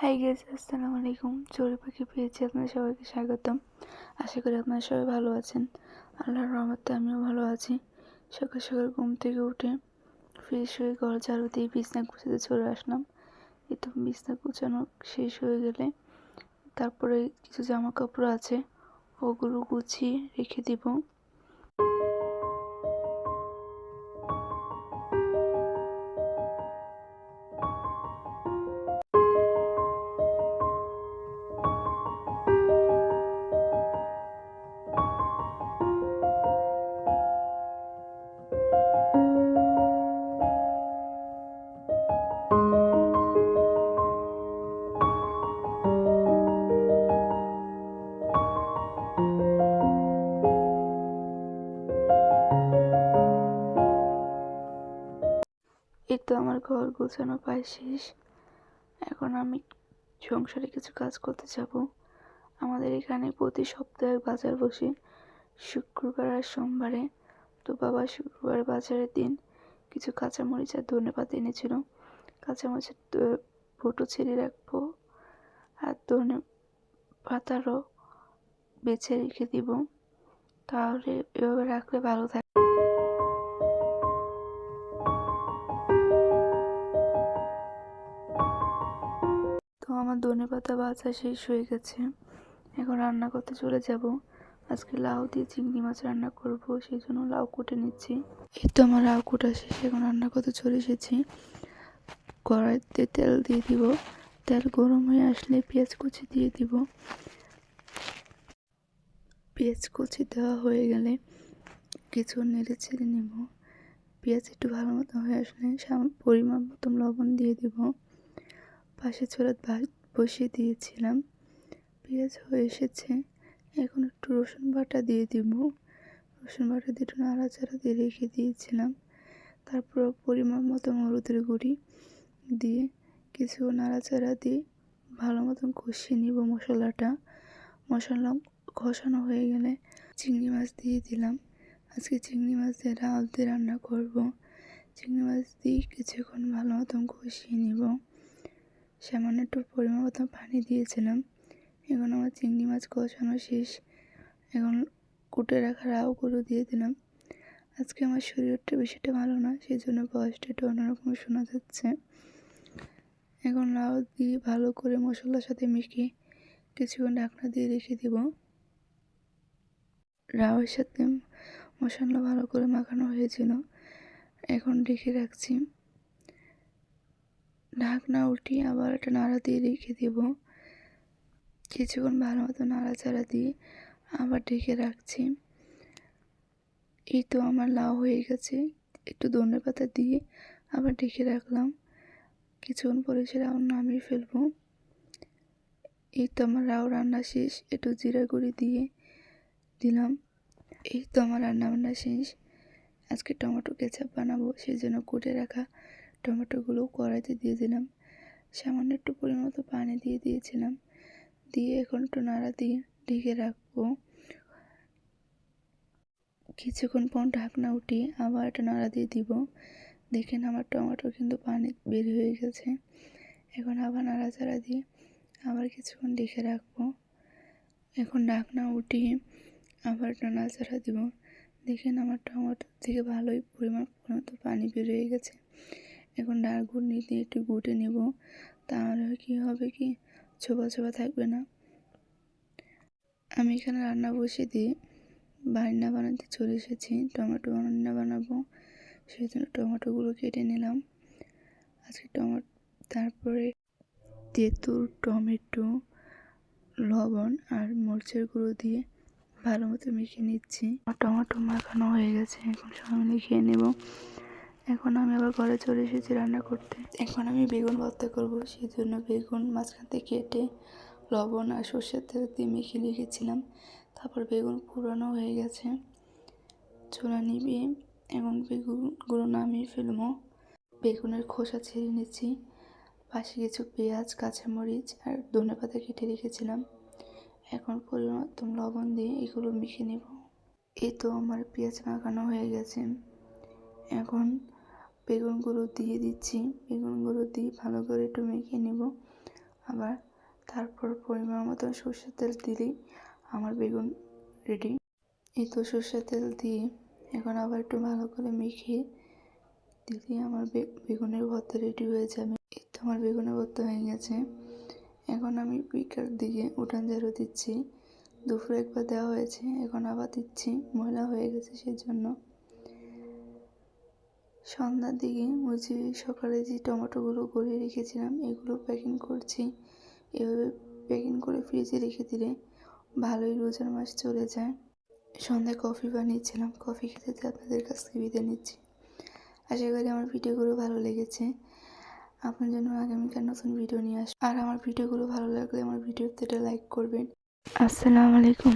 Hi guys, আসসালামু আলাইকুম। চড়ুই পাখি পেয়েছি, আপনাদের সবাইকে স্বাগতম। আশা করি আপনারা সবাই ভালো আছেন। আল্লাহর রহমতে আমিও ভালো আছি। সকাল সকাল ঘুম থেকে উঠে ফ্রেশ হয়ে ঘর ঝাড়ু দিয়ে বিছনা গুছাতে চলে আসলাম। এই তো বিছনা গুছানো শেষ হয়ে গেলে তারপরে কিছু জামা কাপড় আছে, ওগুলো গুছিয়ে রেখে দিব। এই তো আমার ঘর গোছানো প্রায় শেষ। এখন আমি সংসারে কিছু কাজ করতে যাব। আমাদের এখানে প্রতি সপ্তাহে বাজার বসে, শুক্রবার আর সোমবারে। তো বাবা শুক্রবার বাজারের দিন কিছু কাঁচামরিচ আর ধনেপাতা এনেছিল। কাঁচামরিচের ফটো ছেড়ে রাখবো, আর ধনে পাতারও বেছে রেখে দিব। তাহলে এভাবে রাখলে ভালো থাকে। তো আমার ধনেপাতা বাছা শেষ হয়ে গেছে, এখন রান্না করতে চলে যাব। আজকে লাউ দিয়ে চিংড়ি মাছ রান্না করব, সেই জন্য লাউ কুটে নিচ্ছি। এই তো আমার লাউ কুটা শেষ, এখন রান্না করতে চলে এসেছি। কড়াইতে তেল দিয়ে দিব, তেল গরম হয়ে আসলে পেঁয়াজ কুচি দিয়ে দিব। পেঁয়াজ কুচি দেওয়া হয়ে গেলে কিছু নেড়ে ছেড়ে নেব। পেঁয়াজ একটু ভালো মতো হয়ে আসলে পরিমাণ মতো লবণ দিয়ে দিব। পাশে চুলায় ভাত বসিয়ে দিয়েছিলাম, পেঁয়াজ হয়ে এসেছে। এখন একটু রসুন বাটা দিয়ে দিব। রসুন বাটা দিয়ে একটু নাড়াচাড়া দিয়ে রেখে দিয়েছিলাম। তারপর পরিমাণ মতো হলুদের গুঁড়ি দিয়ে কিছু নাড়াচাড়া দিয়ে ভালো মতন কষিয়ে নিব মশলা কষানো হয়ে গেলে চিংড়ি মাছ দিয়ে দিলাম। আজকে চিংড়ি মাছ দিয়ে ডাল দিয়ে রান্না করব। চিংড়ি মাছ দিয়ে কিছুক্ষণ ভালো মতন কষিয়ে নিব। সামান্য একটু পরিমাণ মতো পানি দিয়েছিলাম। এখন আমার চিংড়ি মাছ কষানো শেষ। এখন কুটে রাখা লাউগুলো দিয়ে দিলাম। আজকে আমার শরীরটা বেশিটা ভালো না, সেই জন্য ভয়েসটা একটু অন্যরকম শোনা যাচ্ছে। এখন লাউ দিয়ে ভালো করে মশলার সাথে মিশিয়ে কিছুক্ষণ ঢাকনা দিয়ে রেখে দেব। লাউয়ের সাথে মশলা ভালো করে মাখানো হয়েছিল, এখন ঢেকে রাখছি। ঢাকনা উঠিয়ে আবার একটা নাড়া দিয়ে রেখে দেব। কিছুক্ষণ ভালো মতো নাড়াচাড়া দিয়ে আবার ঢেকে রাখছি। এই তো আমার লাউ হয়ে গেছে। একটু ধনেপাতা দিয়ে আবার ঢেকে রাখলাম। কিছুক্ষণ পরে সেটা নামিয়ে ফেলবো। এই তো আমার লাউ রান্না শেষ। একটু জিরা গুঁড়ি দিয়ে দিলাম। এই তো আমার রান্না শেষ। আজকে টমেটো কেচাপ বানাবো, সেই জন্য কুটে রাখা টমেটোগুলো কড়াইতে দিয়ে দিলাম। সামান্য একটু পরিমাণ মতো পানি দিয়ে দিয়েছিলাম। দিয়ে এখন একটু নাড়া দিয়ে ঢেকে রাখবো। কিছুক্ষণ পর ঢাকনা উঠিয়ে আবার একটা নাড়া দিয়ে দিব। দেখেন আমার টমেটো কিন্তু পানি বের হয়ে গেছে। এখন আবার নাড়াচাড়া দিয়ে আবার কিছুক্ষণ ঢেকে রাখবো। এখন ঢাকনা উঠিয়ে আবার একটা নাড়াচাড়া দিব। দেখেন আমার টমেটো থেকে ভালোই পরিমাণ মতো পানি বের হয়ে গেছে। এখন ডাল ঘুটনি দিয়ে একটু গুটে নেব, তাহলে কী হবে কি ছোপা ছোপা থাকবে না। আমি এখানে রান্না বসিয়ে দিয়ে বান্না বানাতে চলে এসেছি। টমেটো রান্না বানাবো, সেই জন্য টমেটোগুলো কেটে নিলাম। আজকে তারপরে তেঁতুল, টমেটো, লবণ আর মরিচের গুঁড়ো দিয়ে ভালো মতো মেখে নিচ্ছি। টমেটো মাখানো হয়ে গেছে, এখন সব মিলে খেয়ে নেব। এখন আমি আবার ঘরে চলে এসেছি রান্না করতে। এখন আমি বেগুন ভর্তা করব, সেই জন্য বেগুন মাঝখান থেকে কেটে লবণ আর সর্ষের তেল দিয়ে মেখে রেখেছিলাম। তারপর বেগুন পুরানো হয়ে গেছে, চুলা নিভিয়ে এখন বেগুনগুলো নামিয়ে ফেলবো। বেগুনের খোসা ছেড়ে নিচ্ছি। পাশে কিছু পেঁয়াজ, কাঁচামরিচ আর ধনেপাতা কেটে রেখেছিলাম। এখন পরিমাণ মতো লবণ দিয়ে এগুলো মেখে নেব। এই তো আমার পেঁয়াজ মাখানো হয়ে গেছে। এখন বেগুনগুলো দিয়ে দিচ্ছি। বেগুনগুলো দিয়ে ভালো করে একটু মেখে নেব। আবার তারপর পরিমাণ মতো সরষের তেল দিলেই আমার বেগুন রেডি। এই তো সরষের তেল দিয়ে এখন আবার একটু ভালো করে মিশিয়ে দিলেই আমার বেগুনের ভর্তা রেডি হয়ে যাবে। এই তো আমার বেগুনের ভর্তা হয়ে গেছে। এখন আমি বিকেল দিকে উঠান ঝাড়ু দিচ্ছি। দুপুরে একবার দেওয়া হয়েছে, এখন আবার দিচ্ছি, ময়লা হয়ে গেছে সেই জন্য। সন্ধ্যার দিকে ওই যে সকালে যে টমেটোগুলো গলিয়ে রেখেছিলাম এগুলো প্যাকিং করছি। এভাবে প্যাকিং করে ফ্রিজে রেখে দিলে ভালোই রোজার মাস চলে যায়। সন্ধ্যায় কফি বানিয়েছিলাম, কফি খেতে আপনাদের কাছ থেকে বিদায় নিচ্ছি। আশা করি আমার ভিডিওগুলো ভালো লেগেছে। আপনার জন্য আগামীকাল নতুন ভিডিও নিয়ে আসবো। আর আমার ভিডিওগুলো ভালো লাগলে আমার ভিডিওতে একটা লাইক করবেন। আসসালামু আলাইকুম।